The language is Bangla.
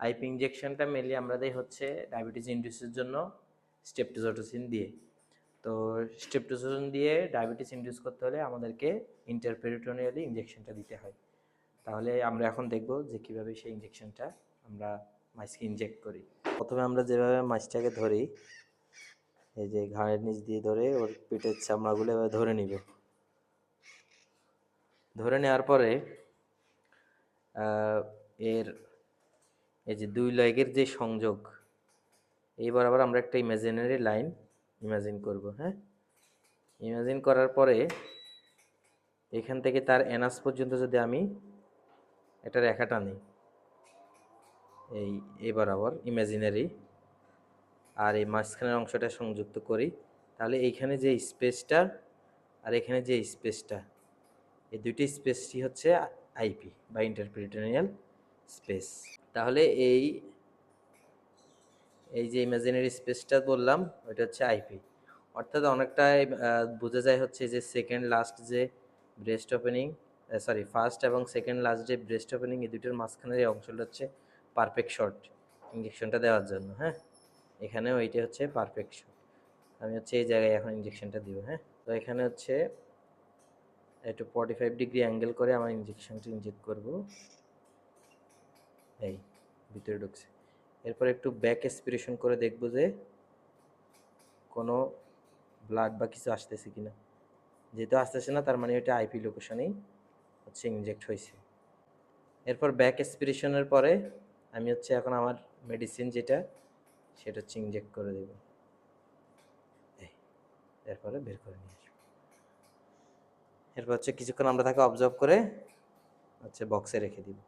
আইপি ইঞ্জেকশনটা মেনলি আমরা দেই হচ্ছে ডায়াবেটিস ইনডিউসের জন্য স্টেপটোজোটোসিন দিয়ে। তো স্টেপটোজোটোসিন দিয়ে ডায়াবেটিস ইনডিউস করতে হলে আমাদেরকে ইন্টারপেরিটোনিয়ালি ইঞ্জেকশনটা দিতে হয়। তাহলে আমরা এখন দেখব যে কীভাবে সেই ইঞ্জেকশনটা আমরা মাছকে ইনজেক্ট করি। প্রথমে আমরা যেভাবে মাছটাকে ধরি, এই যে ঘাড়ের নিচ দিয়ে ধরে ওর পেটের চামড়াগুলো এভাবে ধরে নিব। ধরে নেওয়ার পরে এর এই যে দুই লেগের যে সংযোগ, এই বরাবর আমরা একটা ইমাজিনারি লাইন ইমাজিন করব। হ্যাঁ, ইমাজিন করার পরে এখান থেকে তার এনাস পর্যন্ত যদি আমি একটা রেখা টানি এই বরাবর ইমাজিনারি, আর এই মাঝখানের অংশটা সংযুক্ত করি, তাহলে এইখানে যে স্পেসটা আর এখানে যে স্পেসটা, এই দুইটি স্পেসটি হচ্ছে আইপি বা ইন্টারপেরিটোনিয়াল স্পেস। তাহলে এই যে ইমাজিনারি স্পেসটা বললাম ওইটা হচ্ছে আইপি। অর্থাৎ অনেকটাই বোঝা যায় হচ্ছে যে সেকেন্ড লাস্ট যে ব্রেস্ট ওপেনিং, ফার্স্ট এবং সেকেন্ড লাস্ট যে ব্রেস্ট ওপেনিং, এই দুটোর মাঝখানের এই অংশটা হচ্ছে পারফেক্ট শট ইঞ্জেকশনটা দেওয়ার জন্য। হ্যাঁ, এখানেও এইটা হচ্ছে পারফেক্ট শট। আমি হচ্ছে এই জায়গায় এখন ইঞ্জেকশনটা দিব। হ্যাঁ, তো এখানে হচ্ছে একটু 45 ডিগ্রি অ্যাঙ্গেল করে আমার ইঞ্জেকশনটা ইনজেক্ট করব। এই ভিতরে ঢুকছে। এরপর একটু ব্যাক এক্সপিরেশন করে দেখব যে কোনো ব্লাড বা কিছু আসতেছে কিনা। যেহেতু আসতেছে না, তার মানে এটা আইপি লোকেশনেই হচ্ছে ইনজেক্ট হয়েছে। এরপর ব্যাক এক্সপিরেশনের পরে আমি হচ্ছে এখন আমার মেডিসিন যেটা সেটা হচ্ছে ইনজেক্ট করে দেব। এরপরে বের করে নিয়ে আসবো। এরপর হচ্ছে কিছুক্ষণ আমরা তাকে অবজার্ভ করে হচ্ছে বক্সে রেখে দিব।